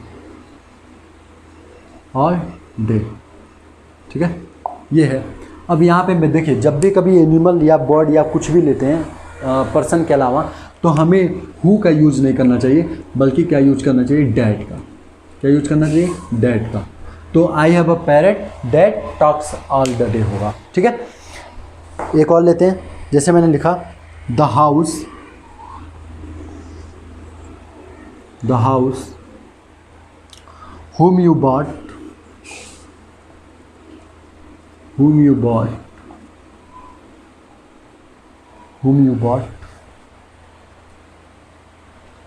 ठीक है, ये है। अब यहाँ पे मैं देखिए, जब भी कभी एनिमल या बर्ड या कुछ भी लेते हैं पर्सन के अलावा, तो हमें हु का यूज़ नहीं करना चाहिए, बल्कि क्या यूज करना चाहिए? डैट का। क्या यूज करना चाहिए? डैट का। तो I have a parrot that talks all the day होगा। ठीक है, एक और लेते हैं, जैसे मैंने लिखा, the house whom you bought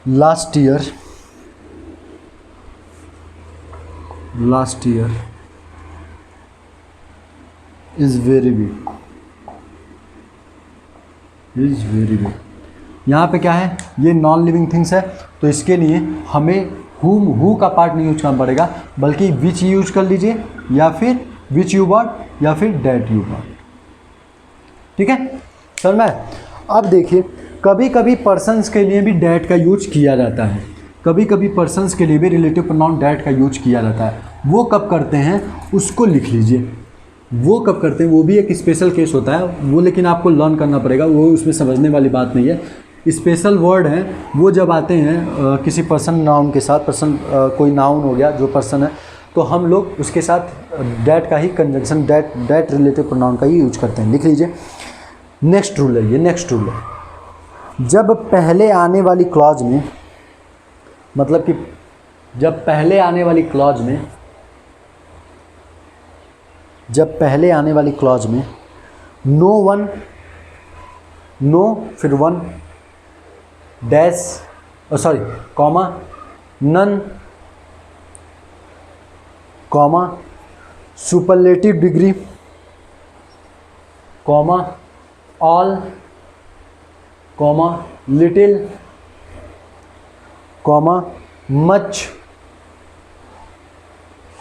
last year is very big, यहाँ पे क्या है, ये नॉन लिविंग थिंग्स है, तो इसके लिए हमें हु का पार्ट नहीं यूज करना पड़ेगा, बल्कि विच यूज कर लीजिए, या फिर विच यू बॉट, या फिर डैट यू बॉट। ठीक है, समझ में? अब देखिए, कभी कभी पर्सन्स के लिए भी डैट का यूज किया जाता है, कभी कभी पर्सन्स के लिए भी रिलेटिव प्रोनाउन डैट का यूज किया जाता है। वो कब करते हैं उसको लिख लीजिए, वो कब करते हैं, वो भी एक स्पेशल केस होता है वो, लेकिन आपको लर्न करना पड़ेगा, वो उसमें समझने वाली बात नहीं है। स्पेशल वर्ड हैं वो जब आते हैं किसी पर्सन नाउन के साथ, पर्सन कोई नाउन हो गया जो पर्सन है, तो हम लोग उसके साथ डैट का ही कंजंक्शन, डैट रिलेटिव प्रोनाउन का ही यूज करते हैं। लिख लीजिए, नेक्स्ट रूल है ये, नेक्स्ट रूल है, जब पहले आने वाली क्लॉज में, मतलब कि जब पहले आने वाली क्लॉज में नो वन, नो फिर one dash, sorry comma, none comma, superlative degree comma, all comma, little comma, much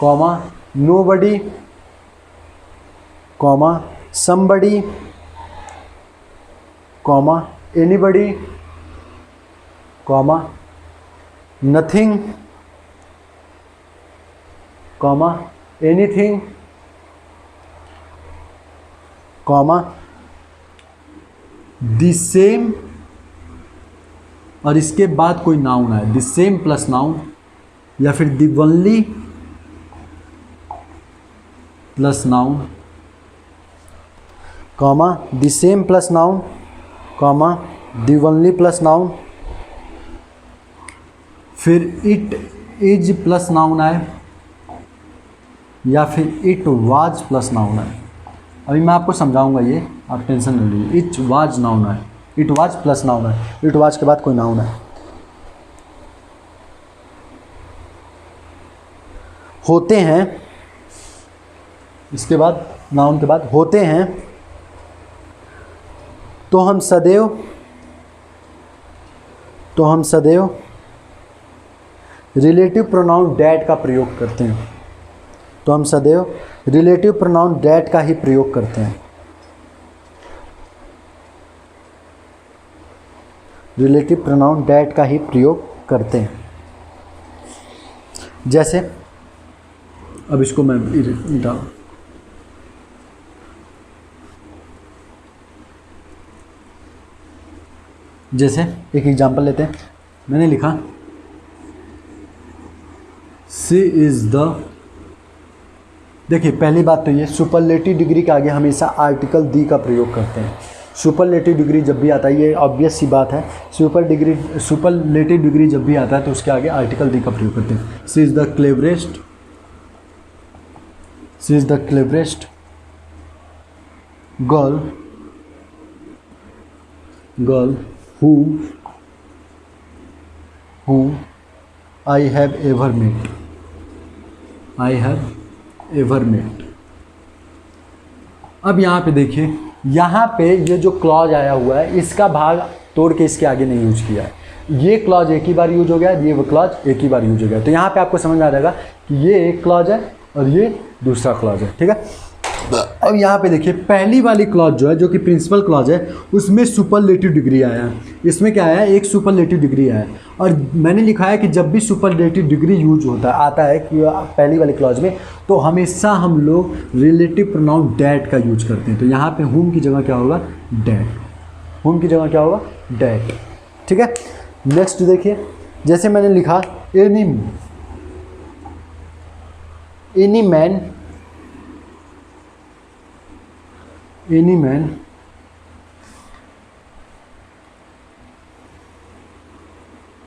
comma, nobody comma, somebody comma, anybody comma, nothing comma, anything comma, the same, और इसके बाद कोई नाउन है, द सेम प्लस नाउन, या फिर the only plus noun comma, the same plus noun comma, the only plus noun, फिर इट इज प्लस नाउन आए, या फिर इट वाज प्लस नाउन आए। अभी मैं आपको समझाऊंगा ये, आप टेंशन नहीं लीजिए। इट वाज नाउन है, इट वाज प्लस नाउन है, इट वाज के बाद कोई नाउन है। होते हैं, इसके बाद नाउन के बाद होते हैं, तो हम सदैव रिलेटिव प्रोनाउन डैट का प्रयोग करते हैं, तो हम सदैव रिलेटिव प्रोनाउन डैट का ही प्रयोग करते हैं, रिलेटिव प्रोनाउन डैट का ही प्रयोग करते हैं। जैसे अब इसको मैं मिटाऊं, जैसे एक एग्जांपल लेते हैं, मैंने लिखा सी इज़ द, देखिए पहली बात तो ये, सुपरलेटिव डिग्री के आगे हमेशा आर्टिकल दी का प्रयोग करते हैं। सुपरलेटिव डिग्री जब भी आता है, ये ऑब्वियस सी बात है, सुपरलेटिव डिग्री जब भी आता है तो उसके आगे आर्टिकल दी का प्रयोग करते हैं। She is the cleverest, she is the cleverest girl who I have ever met, अब यहाँ पे देखिए, यहाँ पे ये जो क्लॉज आया हुआ है इसका भाग तोड़ के इसके आगे नहीं यूज किया है। ये क्लॉज एक ही बार यूज हो गया, ये वो क्लॉज एक ही बार यूज हो गया, तो यहाँ पे आपको समझ में आ जाएगा कि ये एक क्लॉज है और ये दूसरा क्लॉज है। ठीक है, अब यहाँ पे देखिए पहली वाली क्लॉज जो है, जो कि प्रिंसिपल क्लॉज है, उसमें सुपरलेटिव डिग्री आया है। इसमें क्या आया है, एक सुपरलेटिव डिग्री आया है, और मैंने लिखा है कि जब भी सुपरलेटिव डिग्री यूज आता है कि पहली वाली क्लॉज में, तो हमेशा हम लोग रिलेटिव प्रोनाउन डैट का यूज करते हैं। तो यहाँ पे हुम की जगह क्या होगा, डैट, हुम की जगह क्या होगा, डैट। ठीक है, नेक्स्ट देखिए, जैसे मैंने लिखा any man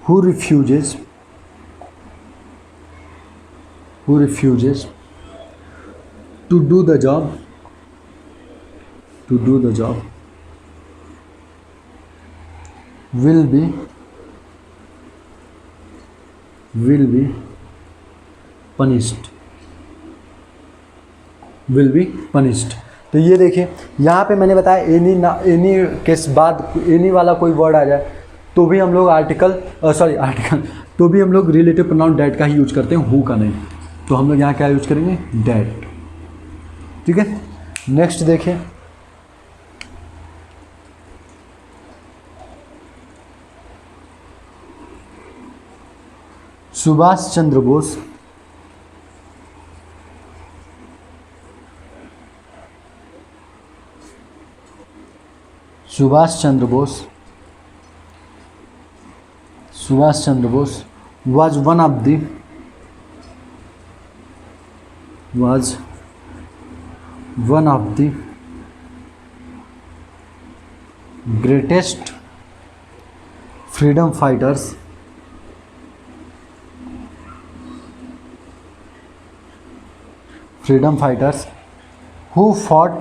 who refuses to do the job will be will be punished, will be punished. तो ये देखिए यहाँ पे मैंने बताया एनी के बाद एनी वाला कोई वर्ड आ जाए तो भी हम लोग आर्टिकल तो भी हम लोग रिलेटिव प्रोनाउन डैट का ही यूज करते हैं, हु का नहीं। तो हम लोग यहाँ क्या यूज करेंगे, डैट। ठीक है, नेक्स्ट देखिए Subhash Chandra Bose Subhash Chandra Bose was one of the greatest freedom fighters who fought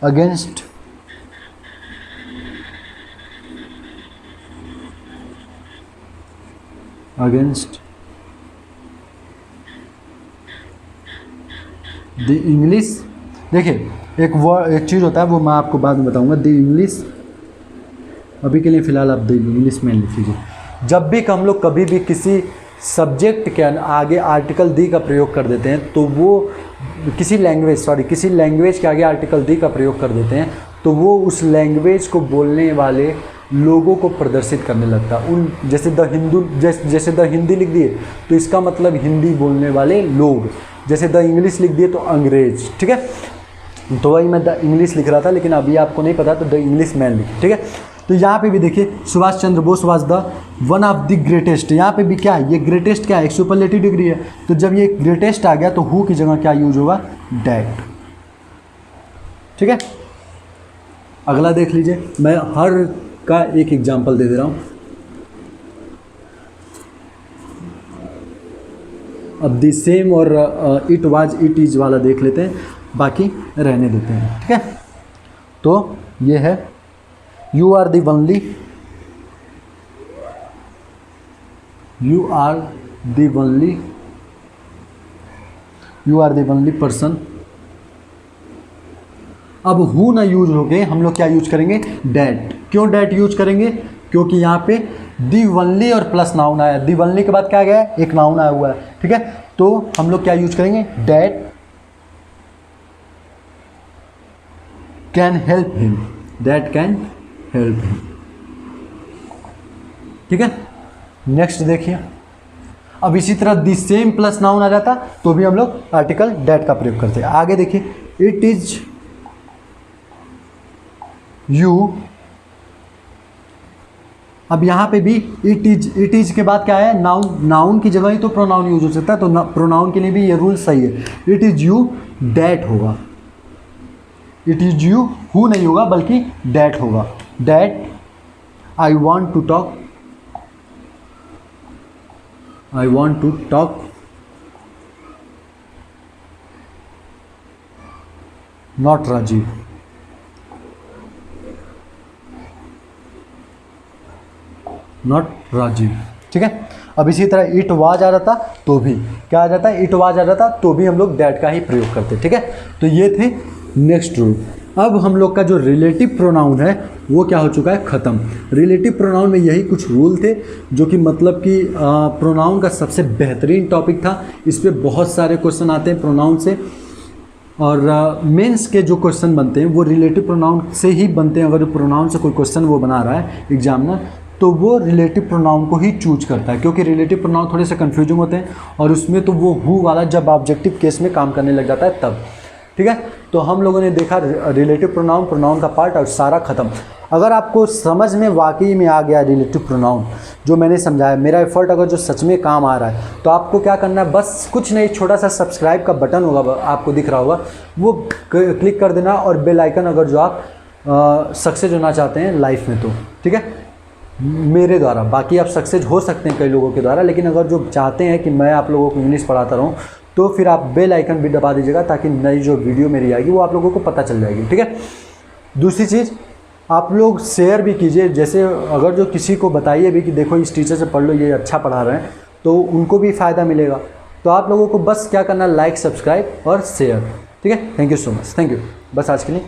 against the English. देखिए एक चीज़ होता है वो मैं आपको बाद में बताऊंगा। द इंग्लिश, अभी के लिए फ़िलहाल आप द इंग्लिश में लिख लीजिए। जब भी हम लोग कभी भी किसी सब्जेक्ट के आगे आर्टिकल दी का प्रयोग कर देते हैं तो वो किसी लैंग्वेज के आगे आर्टिकल दी का प्रयोग कर देते हैं तो वो उस लैंग्वेज को बोलने वाले लोगों को प्रदर्शित करने लगता है। उन जैसे द हिंदी लिख दिए तो इसका मतलब हिंदी बोलने वाले लोग, जैसे द इंग्लिश लिख दिए तो अंग्रेज। ठीक है, तो वही मैं द इंग्लिश लिख रहा था लेकिन अभी आपको नहीं पता तो द इंग्लिश मैन लिखी। ठीक है, तो यहाँ पे भी देखिए Subhash Chandra Bose was the one of the greatest. यहाँ पे भी क्या है, ये ग्रेटेस्ट क्या है, एक सुपरलेटिव डिग्री है। तो जब ये ग्रेटेस्ट आ गया तो हु की जगह क्या यूज होगा, डैट। ठीक है, अगला देख लीजिए, मैं हर का एक एग्जाम्पल दे रहा हूँ। अब द सेम और इट वाज इट इज वाला देख लेते हैं, बाकी रहने देते हैं। ठीक है, तो ये है you are the only person. अब हु ना यूज हो गए, हम लोग क्या यूज करेंगे, डैट। क्यों डैट यूज करेंगे, क्योंकि यहाँ पे दी ओनली और प्लस नाउन आया। दी ओनली के बाद क्या गया है, एक नाउन आया हुआ है। ठीक है, तो हम लोग क्या यूज करेंगे, डैट कैन हेल्प हिम, ठीक है। नेक्स्ट देखिए, अब इसी तरह दी सेम प्लस नाउन आ जाता तो भी हम लोग आर्टिकल डैट का प्रयोग करते हैं। आगे देखिए, इट इज यू। अब यहाँ पे भी इट इज के बाद क्या है, नाउन की जगह ही तो प्रोनाउन यूज हो सकता है, तो प्रोनाउन के लिए भी ये रूल सही है। इट इज यू डैट होगा, इट इज यू हु नहीं होगा बल्कि डैट होगा। That I want to talk not Rajiv. ठीक है, अब इसी तरह इट वाज आ जाता तो भी क्या आ जाता है, इट वाज आ जाता तो भी हम लोग डैट का ही प्रयोग करते। ठीक है, तो ये थे नेक्स्ट रूल। अब हम लोग का जो रिलेटिव प्रोनाउन है वो क्या हो चुका है, ख़त्म। रिलेटिव प्रोनाउन में यही कुछ रूल थे जो कि मतलब कि प्रोनाउन का सबसे बेहतरीन टॉपिक था। इस पर बहुत सारे क्वेश्चन आते हैं प्रोनाउन से, और मेंस के जो क्वेश्चन बनते हैं वो रिलेटिव प्रोनाउन से ही बनते हैं। अगर प्रोनाउन से कोई क्वेश्चन वो बना रहा है एग्जामिनर तो वो रिलेटिव प्रोनाउन को ही चूज करता है, क्योंकि रिलेटिव प्रोनाउन थोड़े से कन्फ्यूजिंग होते हैं और उसमें तो वो हु वाला जब ऑब्जेक्टिव केस में काम करने लग जाता है तब। ठीक है, तो हम लोगों ने देखा रिलेटिव प्रोनाउन का पार्ट और सारा ख़त्म। अगर आपको समझ में वाकई में आ गया रिलेटिव प्रोनाउन जो मैंने समझाया, मेरा एफर्ट अगर जो सच में काम आ रहा है, तो आपको क्या करना है, बस कुछ नहीं, छोटा सा सब्सक्राइब का बटन होगा आपको दिख रहा होगा, वो क्लिक कर देना, और बेल आइकन अगर जो आप सक्सेस होना चाहते हैं लाइफ में तो। ठीक है, मेरे द्वारा, बाकी आप सक्सेस हो सकते हैं कई लोगों के द्वारा, लेकिन अगर जो चाहते हैं कि मैं आप लोगों को इंग्लिश पढ़ाता रहूं तो फिर आप बेल आइकन भी दबा दीजिएगा ताकि नई जो वीडियो मेरी आएगी वो आप लोगों को पता चल जाएगी। ठीक है, दूसरी चीज़ आप लोग शेयर भी कीजिए, जैसे अगर जो किसी को बताइए भी कि देखो इस टीचर से पढ़ लो, ये अच्छा पढ़ा रहे हैं, तो उनको भी फ़ायदा मिलेगा। तो आप लोगों को बस क्या करना है, लाइक, सब्सक्राइब और शेयर। ठीक है, thank you so much, thank you. बस आज के लिए।